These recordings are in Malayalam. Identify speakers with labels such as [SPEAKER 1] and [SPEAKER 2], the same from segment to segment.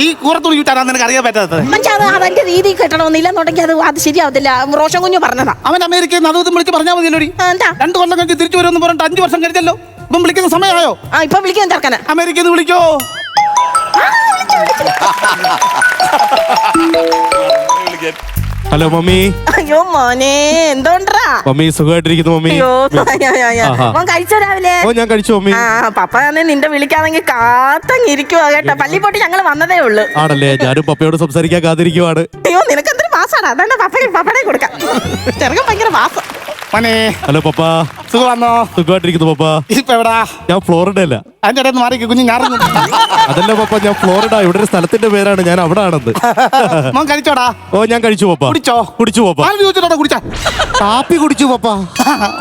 [SPEAKER 1] ഈ കൂറത്തുണി ചുറ്റാനാ നിനക്ക് അറിയാൻ പറ്റാത്തത്?
[SPEAKER 2] അവന്റെ രീതി കെട്ടണമെന്നില്ല എന്നുണ്ടെങ്കിൽ അത് ശരിയാവത്തില്ല. റോഷൻ കുഞ്ഞു പറഞ്ഞതാ.
[SPEAKER 1] അവൻ അമേരിക്കയിൽ നിന്ന് അതും വിളിച്ച് പറഞ്ഞാൽ മതിയല്ലോടി. 2 കൊല്ലം കഴിഞ്ഞ് തിരിച്ചു വരുമെന്ന് പറഞ്ഞിട്ട് 5 വർഷം കഴിഞ്ഞല്ലോ. ഇപ്പം വിളിക്കുന്ന സമയമായോ?
[SPEAKER 2] ഇപ്പൊ വിളിക്കാൻ ചെറുക്കനെ
[SPEAKER 1] അമേരിക്കയിൽ നിന്ന് വിളിക്കോ?
[SPEAKER 3] Hello mummy.
[SPEAKER 2] അയ്യോ മോനെ, എന്തോണ്ടാ
[SPEAKER 3] മമ്മി? സുഖമായിട്ടിരിക്കുന്നു മമ്മി.
[SPEAKER 2] മോൻ കഴിച്ചോ രാവിലെ?
[SPEAKER 3] ഓ ഞാൻ കഴിച്ചു മമ്മി.
[SPEAKER 2] പപ്പ തന്നെ നിന്റെ വിളിക്കാണെങ്കിൽ കാത്തങ്ങിരിക്കുവാ കേട്ടോ. പള്ളി പോയിട്ട് ഞങ്ങൾ വന്നതേ ഉള്ളു.
[SPEAKER 3] ആണല്ലേ? ഞാനും പപ്പയോട് സംസാരിക്കാൻ കാത്തിരിക്കുവാണ്.
[SPEAKER 2] അയ്യോ നിനക്കെന്തൊരു മാസാണ്. അതാണ് പപ്പടെ കൊടുക്കാം. ചെറുക്കൻ ഭയങ്കര മാസം.
[SPEAKER 3] ഹലോ പപ്പ.
[SPEAKER 1] സുഖമാണോ?
[SPEAKER 3] സുഖമായിട്ടിരിക്കുന്നു പപ്പ.
[SPEAKER 1] ഇപ്പൊ എവിടാ?
[SPEAKER 3] ഞാൻ ഫ്ലോറിഡ അല്ല.
[SPEAKER 1] അതിന്റെ ഇടയിൽ മാറി കുഞ്ഞു ഞാറുന്നു.
[SPEAKER 3] അതല്ല പപ്പ, ഞാൻ ഫ്ലോറിഡ. ഇവിടെ ഒരു സ്ഥലത്തിന്റെ പേരാണ്. ഞാൻ അവിടെ ആണെന്ന്.
[SPEAKER 1] മോൻ കഴിച്ചോടാ?
[SPEAKER 3] ഓ ഞാൻ കഴിച്ചു പപ്പ. കുടിച്ചു പപ്പ.
[SPEAKER 1] കുടിച്ചാ?
[SPEAKER 3] കാപ്പി കുടിച്ചു പപ്പ.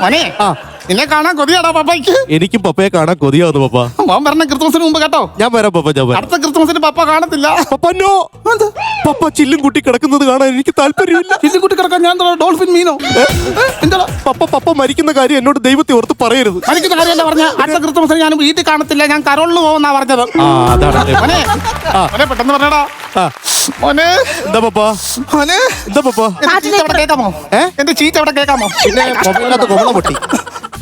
[SPEAKER 1] മോനെ നിന്നെ കാണാൻ കൊതിയാടാ പപ്പയ്ക്ക്.
[SPEAKER 3] എനിക്കും പപ്പയെ കാണാൻ കൊതിയാവുന്നു പപ്പ.
[SPEAKER 1] മോൻ പറഞ്ഞ ക്രിസ്മസിന് മുമ്പ് കേട്ടോ.
[SPEAKER 3] ഞാൻ വരാം പപ്പ. ഞാൻ വരാം.
[SPEAKER 1] അടുത്ത ക്രിസ്മസിന് പപ്പ കാണത്തില്ല.
[SPEAKER 3] പപ്പ നോ. പപ്പ ചില്ലും കുട്ടി കിടക്കുന്നത് കാണാൻ എനിക്ക് താല്പര്യമില്ല.
[SPEAKER 1] ചില്ലും കുട്ടി കിടക്കാൻ ഞാൻ ഡോൾഫിൻ മീനോ? എന്താ പപ്പ
[SPEAKER 3] മരിക്കുന്ന കാര്യം എന്നോട് ദൈവത്തെ ഓർത്ത് പറയരുത്.
[SPEAKER 1] മരിക്കുന്ന കാര്യമല്ല പറഞ്ഞ. അടുത്ത ക്രിസ്മസിന് ഞാൻ വീട്ടിൽ കാണത്തില്ല. ഞാൻ കരോളിന് പോകുന്നാ പറഞ്ഞത്. പെട്ടെന്ന് പറഞ്ഞടാ മോനെ.
[SPEAKER 3] എന്താ പപ്പ?
[SPEAKER 1] മോനെ
[SPEAKER 3] എന്താ പപ്പ?
[SPEAKER 1] കേൾക്കാമോ? എന്റെ ചീറ്റ് എവിടെ കേൾക്കാമോ?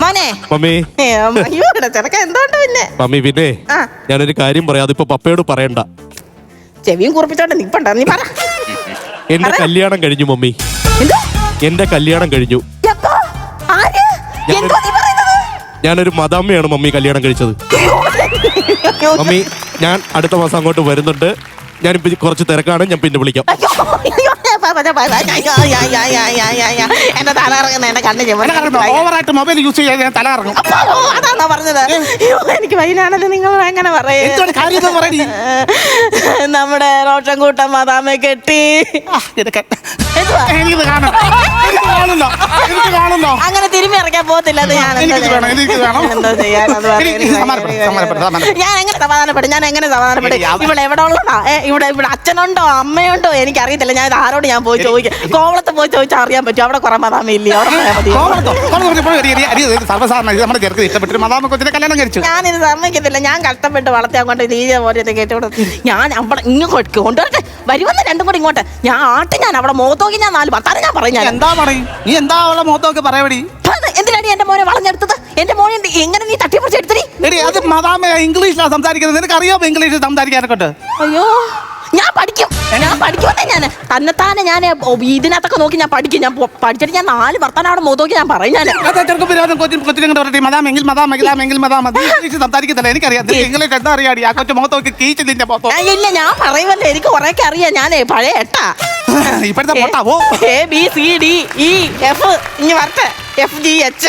[SPEAKER 2] മോനെ
[SPEAKER 3] മമ്മി.
[SPEAKER 2] ചെറുക്കൻ എന്തോണ്ട് പിന്നെ?
[SPEAKER 3] മമ്മി പിന്നെ ഞാനൊരു കാര്യം പറയാം. അതിപ്പോ പപ്പയോട് പറയണ്ട.
[SPEAKER 2] ചെവിയും കുറിപ്പിച്ചോണ്ട് നിപ്പണ്ട. നീ പറ.
[SPEAKER 3] എന്റെ കല്യാണം കഴിഞ്ഞു മമ്മി. എന്റെ കല്യാണം കഴിഞ്ഞു. ഞാനൊരു മദാമ്മയാണ് മമ്മി കല്യാണം കഴിച്ചത്. മമ്മി ഞാൻ അടുത്ത മാസം അങ്ങോട്ട് വരുന്നുണ്ട്. ഞാനിപ്പോ കുറച്ച് തിരക്കാണ്. ഞാൻ പിന്നെ വിളിക്കാം.
[SPEAKER 2] എന്റെ തലകറങ്ങുന്ന എന്റെ കണ്ണ്
[SPEAKER 1] ഓവറായിട്ട് മൊബൈൽ യൂസ് ചെയ്യാൻ തലകറങ്ങും.
[SPEAKER 2] അതാണോ പറഞ്ഞത്? എനിക്ക് വൈനാണല്ലോ നിങ്ങൾ എങ്ങനെ പറയും? നമ്മുടെ റോഷൻ കൂട്ടം മദാമെ കെട്ടി. അങ്ങനെ തിരുമ്മി ഇറക്കാൻ പോകത്തില്ല. ഞാൻ എങ്ങനെ സമാധാനപ്പെടും? ഇവിടെ എവിടെ ഉള്ളതാ? ഇവിടെ അച്ഛനുണ്ടോ അമ്മയുണ്ടോ എനിക്കറിയത്തില്ല. ഞാൻ ആരോട് ഞാൻ പോയി ചോദിക്കാം. കോവളത്ത് പോയി ചോദിച്ചാൽ അറിയാൻ പറ്റും. അവിടെ കുറെ മദാമ ഇല്ലേ? ഞാനിത് സമ്മതിക്കത്തില്ല. ഞാൻ കഷ്ടപ്പെട്ട് വളർത്തിയാൻ കൊണ്ട് രീതി പോലെ കേട്ടോട് ഞാൻ അവിടെ ഇങ്ങോട്ട് കൊണ്ടുവരട്ടെ. വരുമെന്ന് 2 കൂടി ഇങ്ങോട്ട്. ഞാൻ അവിടെ മുഖത്തോക്കി ഞാൻ 4 വർത്താനം ഞാൻ പറയും. ഞാൻ
[SPEAKER 1] എന്താ പറയും? നീ എന്താ അവളെ മുഖത്തൊക്കെ പറയടി?
[SPEAKER 2] എന്തിനാണ് എന്റെ മോനെ വളഞ്ഞെടുത്തത്? എന്റെ മോനെ എങ്ങനെ നീ തട്ടിപ്പറിച്ചെടുത്തി?
[SPEAKER 1] അത് മദാമ ഇംഗ്ലീഷിലാണ് സംസാരിക്കുന്നത്. നിനക്ക് അറിയാമോ ഇംഗ്ലീഷിൽ സംസാരിക്കാനൊക്കെ?
[SPEAKER 2] അയ്യോ ഞാൻ പഠിക്കുമെന്നേ. ഞാൻ തന്നെത്താനെ ഞാൻ ഇതിനകത്തൊക്കെ നോക്കി ഞാൻ പഠിക്കും. ഞാൻ പഠിച്ചിട്ട് ഞാൻ 4 വർത്താനം അവിടെ മുഖത്തോക്കി ഞാൻ പറയും. ഞാൻ
[SPEAKER 1] സംസാരിക്കത്തില്ല. എനിക്കറിയാം ഇംഗ്ലീഷ് എന്താ അറിയാടി? ആ കൊച്ചു മുഖത്തോക്കി കീച്ച് നിന്റെ
[SPEAKER 2] ഇല്ല ഞാൻ പറയുമല്ലോ. എനിക്ക് കുറെയൊക്കെ അറിയാം. ഞാൻ പഴയ എട്ടാ.
[SPEAKER 1] ഇപ്പോഴത്തെ പൊട്ടാവോ?
[SPEAKER 2] ABCDEF ഇനി വരട്ടെ. FGH